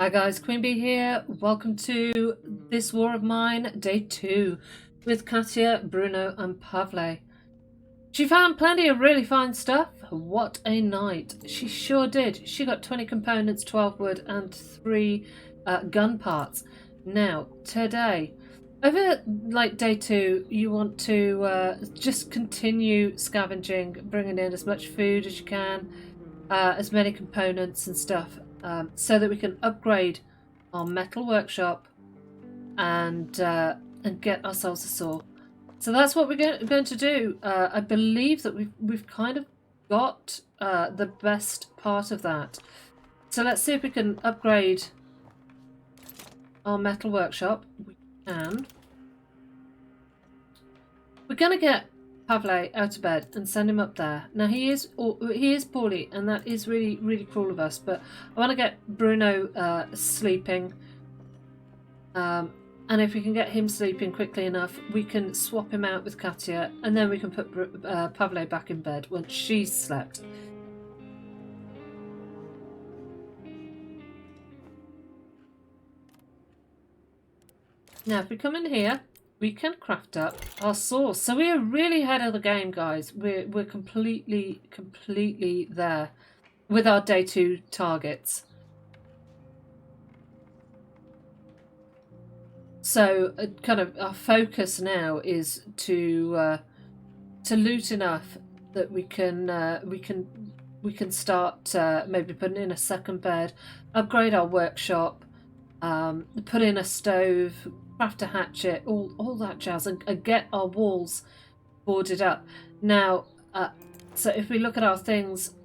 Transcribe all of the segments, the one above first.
Hi guys, Queen Bee here. Welcome to this war of mine, day 2, with Katia, Bruno and Pavle. She found plenty of really fine stuff. What a night. She sure did. She got 20 components, 12 wood and 3 gun parts. Now, today, over day 2, you want to just continue scavenging, bringing in as much food as you can, as many components and stuff. So that we can upgrade our metal workshop and get ourselves a saw. So that's what we're going to do. I believe that we've kind of got the best part of that. So let's see if we can upgrade our metal workshop. We can. We're going to get Pavle out of bed and send him up there. Now he is poorly, and that is really cruel of us. But I want to get Bruno sleeping, and if we can get him sleeping quickly enough, we can swap him out with Katia, and then we can put Pavle back in bed once she's slept. Now, if we come in here, we can craft up our saws. So we are really ahead of the game, guys. We're completely there with our day 2 targets. So kind of our focus now is to loot enough that we can start maybe putting in a second bed, upgrade our workshop, put in a stove, craft a hatchet, all that jazz, and get our walls boarded up. Now, so if we look at our things,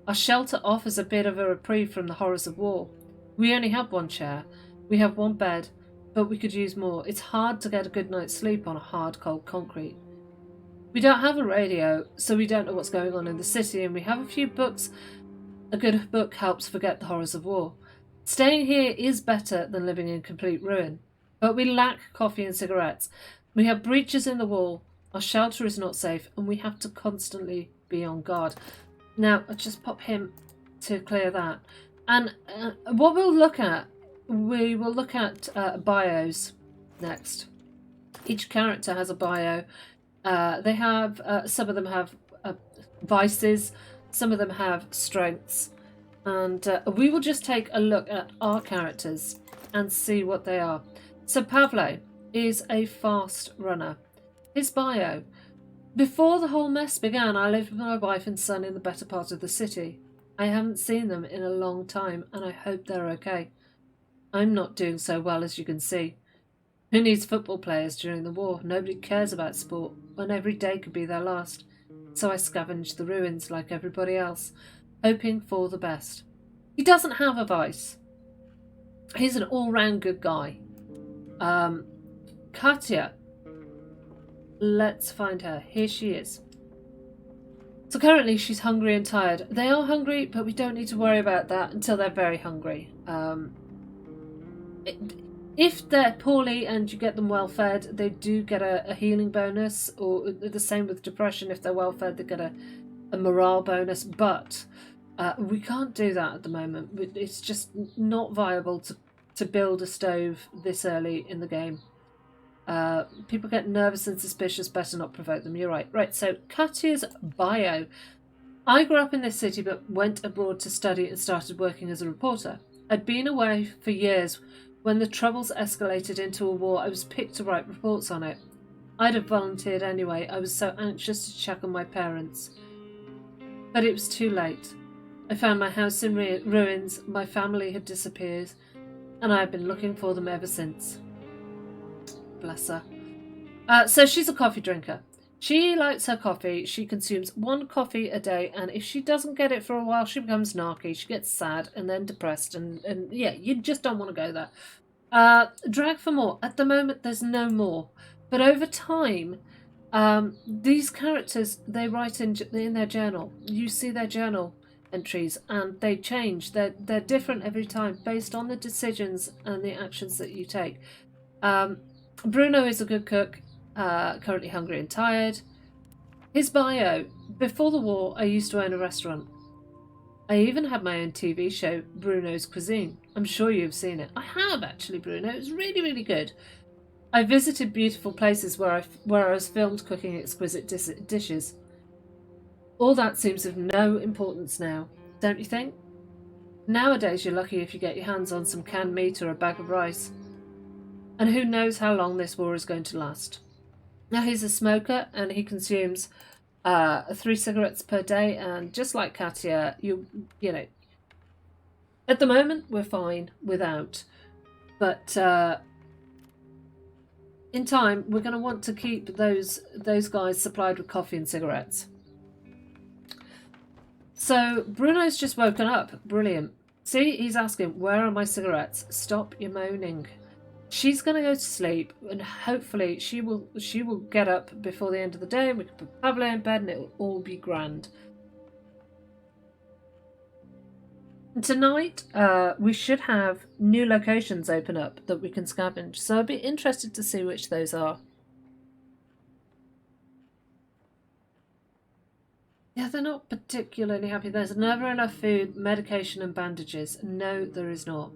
our shelter offers a bit of a reprieve from the horrors of war. We only have 1 chair, we have 1 bed, but we could use more. It's hard to get a good night's sleep on a hard, cold concrete. We don't have a radio, so we don't know what's going on in the city, and we have a few books. A good book helps forget the horrors of war. Staying here is better than living in complete ruin. But we lack coffee and cigarettes. We have breaches in the wall. Our shelter is not safe, and we have to constantly be on guard. Now, I'll just pop him to clear that. And what we will look at bios next. Each character has a bio. They have some of them have vices, some of them have strengths, and we will just take a look at our characters and see what they are. So Pavle is a fast runner. His bio: before the whole mess began, I lived with my wife and son in the better part of the city. I haven't seen them in a long time, and I hope they're okay. I'm not doing so well, as you can see. Who needs football players during the war? Nobody cares about sport, when every day could be their last. So I scavenged the ruins like everybody else, hoping for the best. He doesn't have a vice. He's an all-round good guy. Katia. Let's find her. Here she is. So currently she's hungry and tired. They are hungry, but we don't need to worry about that until they're very hungry. If they're poorly and you get them well fed, they do get a healing bonus, or the same with depression. If they're well fed, they get a morale bonus, but we can't do that at the moment. It's just not viable to build a stove this early in the game. People get nervous and suspicious, better not provoke them. You're right. Right, so Katia's bio. I grew up in this city but went abroad to study and started working as a reporter. I'd been away for years. When the troubles escalated into a war, I was picked to write reports on it. I'd have volunteered anyway. I was so anxious to check on my parents. But it was too late. I found my house in ruins, my family had disappeared, and I have been looking for them ever since. Bless her. So she's a coffee drinker. She likes her coffee. She consumes 1 coffee a day, and if she doesn't get it for a while, she becomes narky. She gets sad and then depressed, and yeah, you just don't want to go there. Drag for more. At the moment, there's no more. But over time, these characters, they write in their journal. You see their journal entries, and they change. They're different every time based on the decisions and the actions that you take. Bruno is a good cook, currently hungry and tired. His bio: before the war, I used to own a restaurant. I even had my own TV show, Bruno's Cuisine. I'm sure you've seen it. I have actually, Bruno. It was really, really good. I visited beautiful places where I was filmed cooking exquisite dishes. All that seems of no importance now, don't you think? Nowadays you're lucky if you get your hands on some canned meat or a bag of rice. And who knows how long this war is going to last. Now he's a smoker and he consumes 3 cigarettes per day, and just like Katia, you know, at the moment we're fine without, but in time we're going to want to keep those guys supplied with coffee and cigarettes. So Bruno's just woken up. Brilliant. See, he's asking, where are my cigarettes? Stop your moaning. She's going to go to sleep, and hopefully she will get up before the end of the day, and we can put Pavle in bed and it'll all be grand. And tonight we should have new locations open up that we can scavenge, so I'd be interested to see which those are. Yeah, they're not particularly happy. There's never enough food, medication and bandages. No, there is not.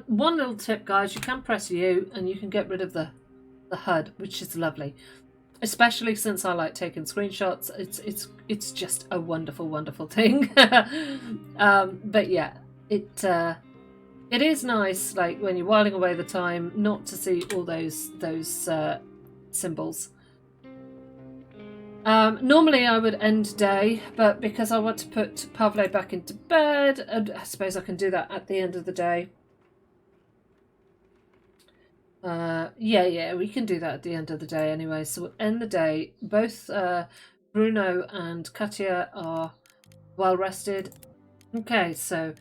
One little tip, guys, you can press U and you can get rid of the HUD, which is lovely. Especially since I like taking screenshots. It's just a wonderful, wonderful thing. But yeah, it is nice, like when you're whiling away the time, not to see all those symbols. Normally I would end day, but because I want to put Pavle back into bed, I suppose I can do that at the end of the day. Yeah, we can do that at the end of the day anyway. So we'll end the day. Both Bruno and Katia are well rested. Okay, so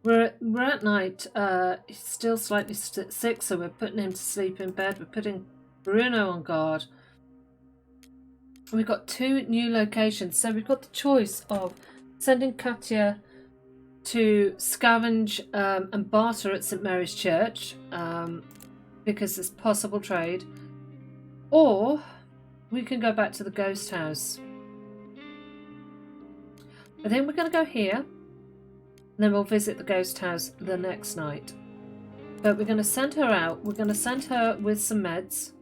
we're at night. He's still slightly sick, so we're putting him to sleep in bed. We're putting Bruno on guard. We've got 2 new locations, so we've got the choice of sending Katia to scavenge and barter at St Mary's Church, because there's possible trade, or we can go back to the ghost house. I think we're going to go here, and then we'll visit the ghost house the next night. But we're going to send her out. We're going to send her with some meds,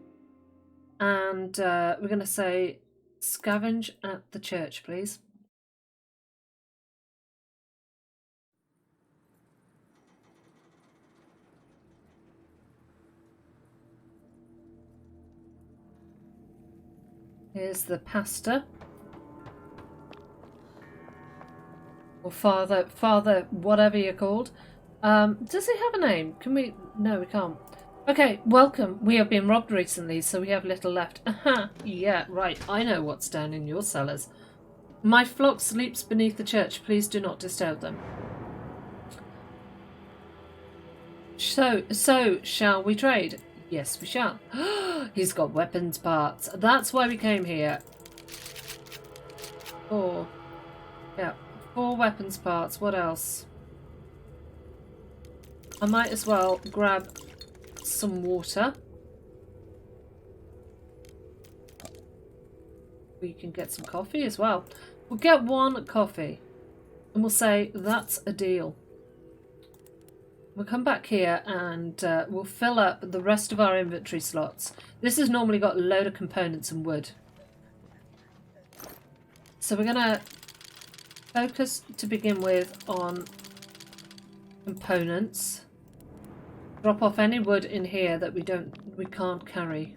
and we're going to say, scavenge at the church, please. Here's the pastor. Or father, whatever you're called. Does he have a name? Can we? No, we can't. Okay, welcome. We have been robbed recently, so we have little left. Aha, yeah, right. I know what's down in your cellars. My flock sleeps beneath the church. Please do not disturb them. So shall we trade? Yes, we shall. He's got weapons parts. That's why we came here. 4. Yeah, 4 weapons parts. What else? I might as well grab some water. We can get some coffee as well. We'll get 1 coffee and we'll say that's a deal. We'll come back here and we'll fill up the rest of our inventory slots. This has normally got a load of components and wood. So we're going to focus to begin with on components. Drop off any wood in here that we can't carry.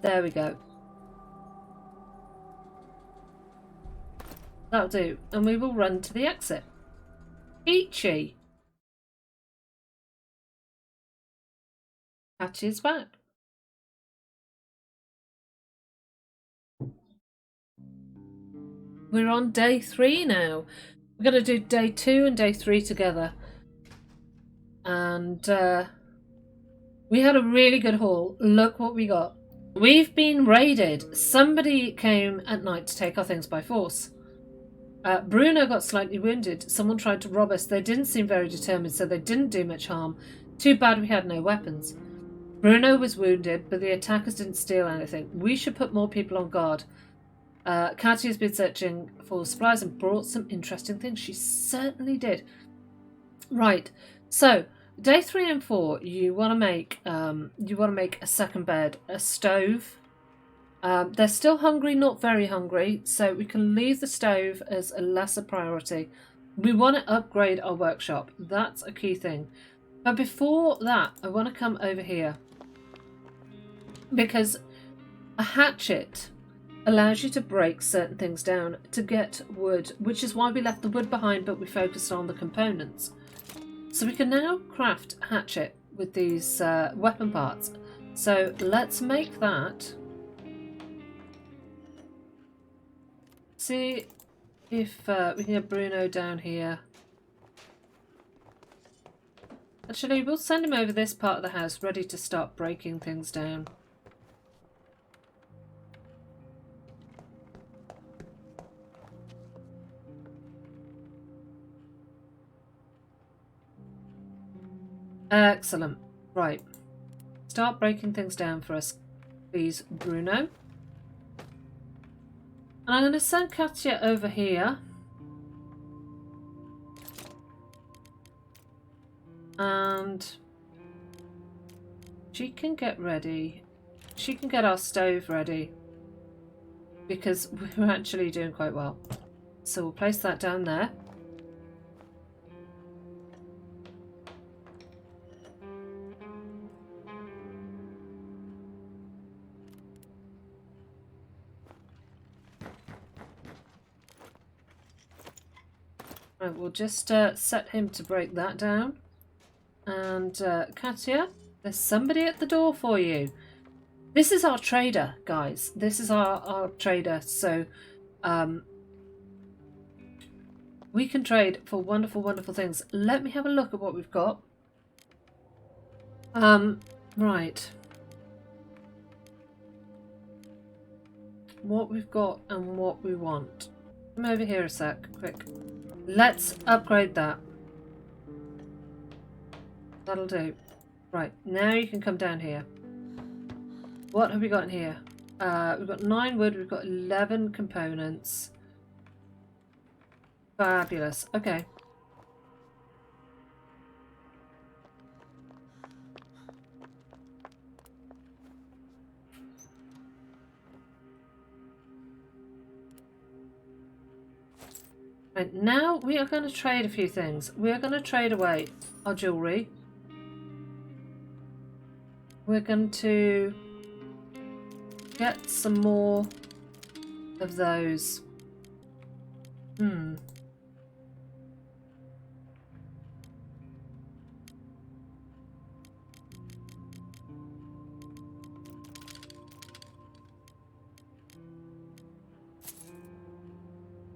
There we go. That'll do. And we will run to the exit. Peachy. Patches back. We're on day 3 now. We're going to do day 2 and day 3 together. And we had a really good haul. Look what we got. We've been raided. Somebody came at night to take our things by force. Bruno got slightly wounded. Someone tried to rob us. They didn't seem very determined, so they didn't do much harm. Too bad we had no weapons. Bruno was wounded, but the attackers didn't steal anything. We should put more people on guard. Katia's been searching for supplies and brought some interesting things. She certainly did. Right. So day 3 and 4, you want to make a second bed, a stove. They're still hungry, not very hungry, so we can leave the stove as a lesser priority. We want to upgrade our workshop. That's a key thing. But before that, I want to come over here, because a hatchet allows you to break certain things down to get wood, which is why we left the wood behind, but we focused on the components. So we can now craft a hatchet with these weapon parts. So let's make that. See if we can get Bruno down here. Actually, we'll send him over this part of the house, ready to start breaking things down. Excellent. Right. Start breaking things down for us, please, Bruno. And I'm going to send Katia over here. And she can get ready. She can get our stove ready, because we're actually doing quite well. So we'll place that down there. Right, we'll just set him to break that down. And Katia, there's somebody at the door for you. This is our trader, guys. This is our trader. So we can trade for wonderful, wonderful things. Let me have a look at what we've got. Right. What we've got and what we want. Come over here a sec, quick. Let's upgrade that. That'll do. Right, now you can come down here. What have we got in here? We've got 9 wood, we've got 11 components. Fabulous. Okay. Right, now we are going to trade a few things. We are going to trade away our jewellery. We're going to get some more of those.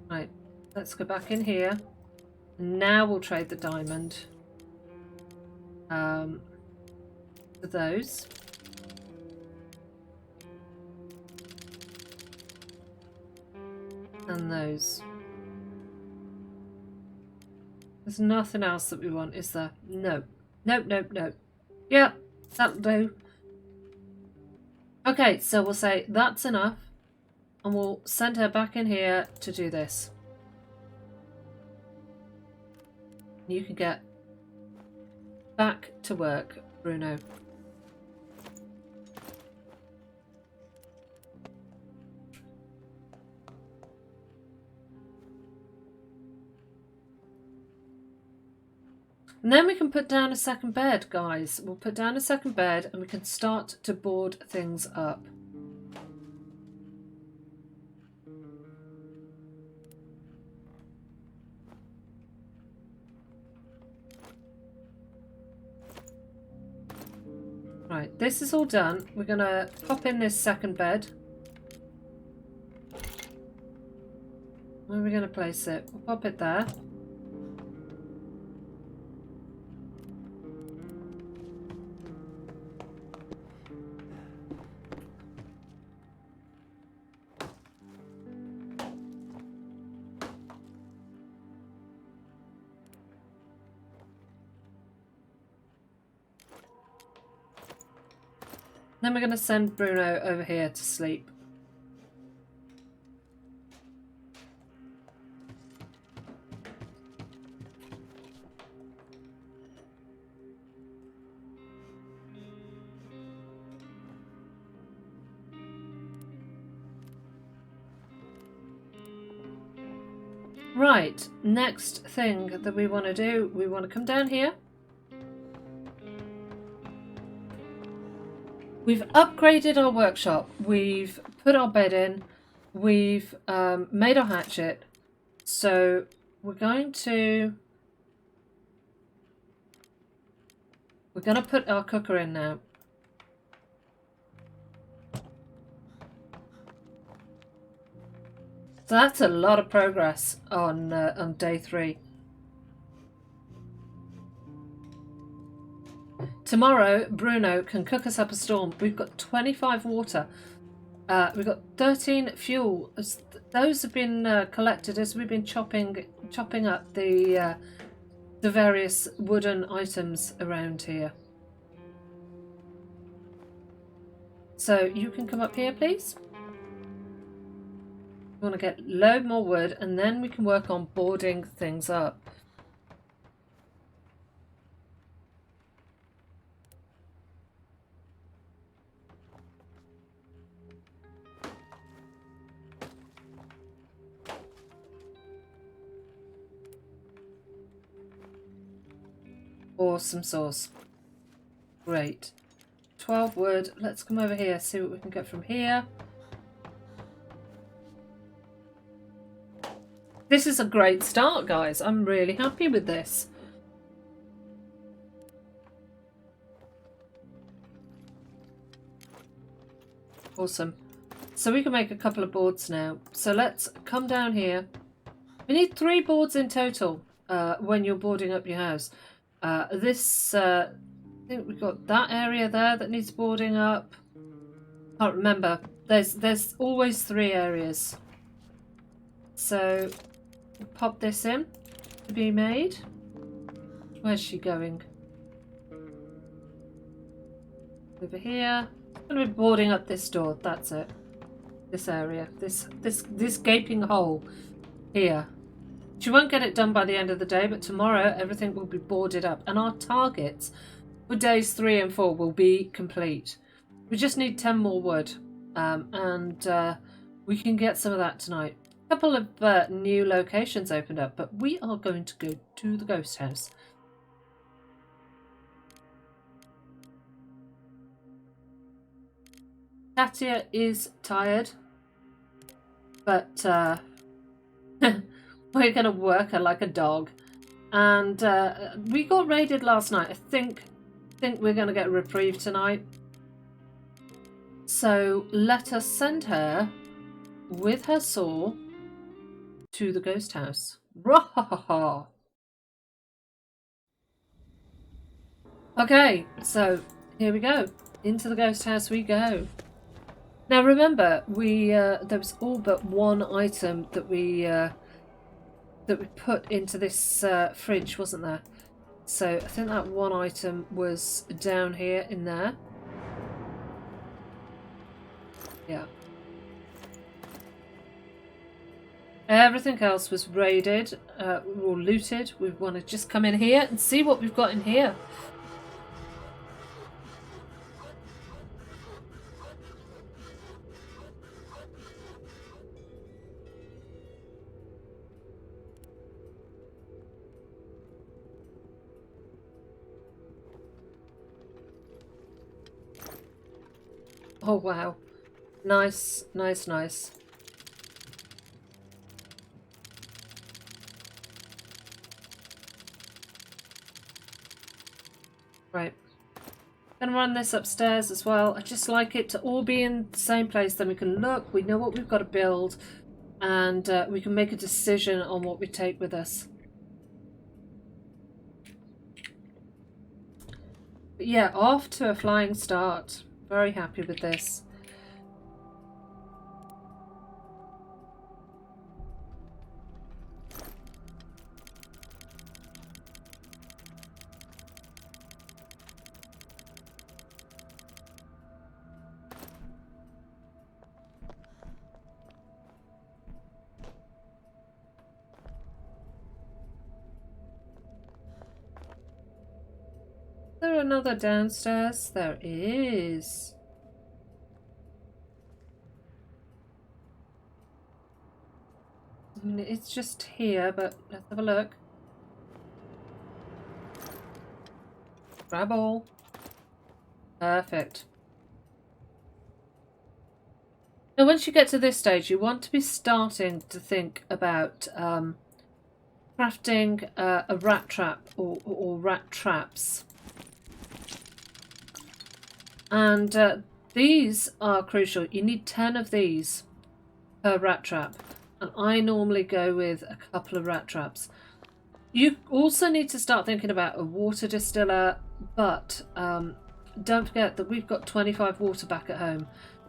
Right, let's go back in here. Now we'll trade the diamond. For those. And those. There's nothing else that we want, is there? No. Nope, nope, nope. Yep, that'll do. Okay, so we'll say that's enough. And we'll send her back in here to do this. You can get back to work, Bruno. And then we can put down a second bed, guys. We'll put down a second bed and we can start to board things up. Right, this is all done. We're going to pop in this second bed. Where are we going to place it? We'll pop it there. Then we're going to send Bruno over here to sleep. Right, next thing that we want to do, we want to come down here. We've upgraded our workshop. We've put our bed in. We've made our hatchet. So we're going to put our cooker in now. So that's a lot of progress on day 3. Tomorrow, Bruno can cook us up a storm. We've got 25 water. We've got 13 fuel. Those have been collected as we've been chopping up the various wooden items around here. So you can come up here, please. We want to get a load more wood, and then we can work on boarding things up. Awesome sauce. Great. 12 wood. Let's come over here, see what we can get from here. This is a great start, guys. I'm really happy with this. Awesome. So we can make a couple of boards now. So let's come down here. We need 3 boards in total when you're boarding up your house. I think we've got that area there that needs boarding up. Can't remember. There's always 3 areas. So pop this in to be made. Where's she going? Over here. I'm going to be boarding up this door. That's it. This area. This gaping hole here. She won't get it done by the end of the day, but tomorrow everything will be boarded up. And our targets for days 3 and 4 will be complete. We just need 10 more wood. And we can get some of that tonight. A couple of new locations opened up, but we are going to go to the ghost house. Katia is tired, but we're going to work her like a dog. And we got raided last night. I think we're going to get a reprieve tonight. So let us send her with her saw to the ghost house. Rahaha. Okay, so here we go. Into the ghost house we go. Now remember, there was all but one item that we put into this fridge, wasn't there? So I think that one item was down here in there. Yeah. Everything else was raided or looted. We want to just come in here and see what we've got in here. Oh wow. Nice, nice, nice. Right. Gonna run this upstairs as well. I just like it to all be in the same place. Then we can look, we know what we've got to build, and we can make a decision on what we take with us. But yeah, off to a flying start. Very happy with this. another downstairs? There is. I mean, it's just here, but let's have a look. Grab all. Perfect. Now, once you get to this stage, you want to be starting to think about crafting a rat trap or rat traps. And these are crucial. You need 10 of these per rat trap. And I normally go with a couple of rat traps. You also need to start thinking about a water distiller, but don't forget that we've got 25 water back at home.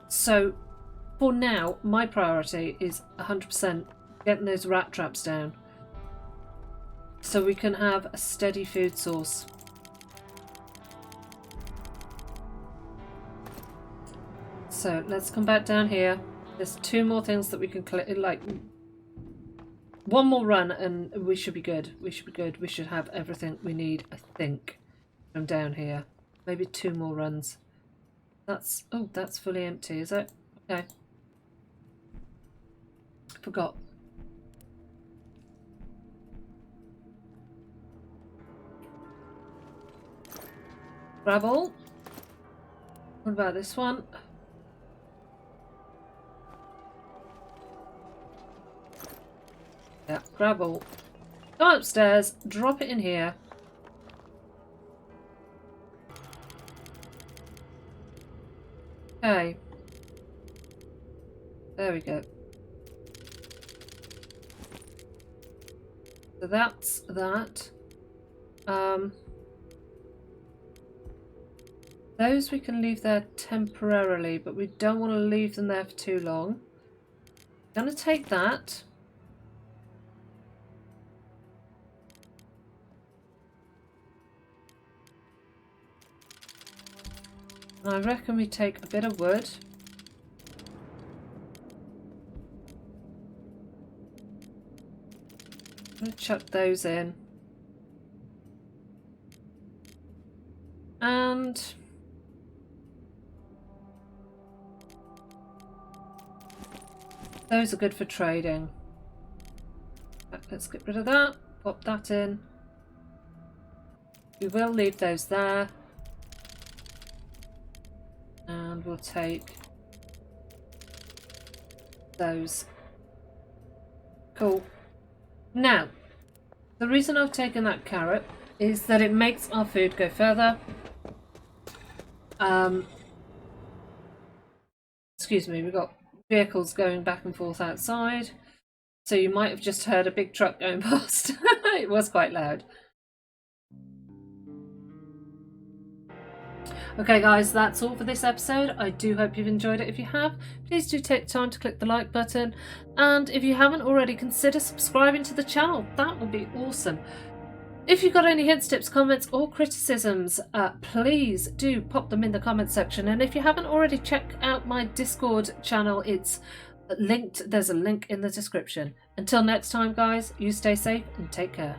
So for now, my priority is 100% getting those rat traps down so we can have a steady food source. So let's come back down here. There's 2 more things that we can collect, like 1 more run and we should be good. We should be good. We should have everything we need, I think, from down here. Maybe 2 more runs. That's, oh, that's fully empty, is it? Okay. Forgot. Gravel. What about this one? Yeah, gravel. Go upstairs, drop it in here. Okay. There we go. So that's that. Those we can leave there temporarily, but we don't want to leave them there for too long. I'm going to take that. And I reckon we take a bit of wood. I'm going to chuck those in. And those are good for trading. Let's get rid of that. Pop that in. We will leave those there. And we'll take those. Cool. Now, the reason I've taken that carrot is that it makes our food go further. Excuse me, we've got vehicles going back and forth outside. So you might have just heard a big truck going past. It was quite loud. Okay guys, that's all for this episode. I do hope you've enjoyed it. If you have, please do take time to click the like button. And if you haven't already, consider subscribing to the channel. That would be awesome. If you've got any hints, tips, comments or criticisms, please do pop them in the comments section. And if you haven't already, check out my Discord channel. It's linked. There's a link in the description. Until next time guys, you stay safe and take care.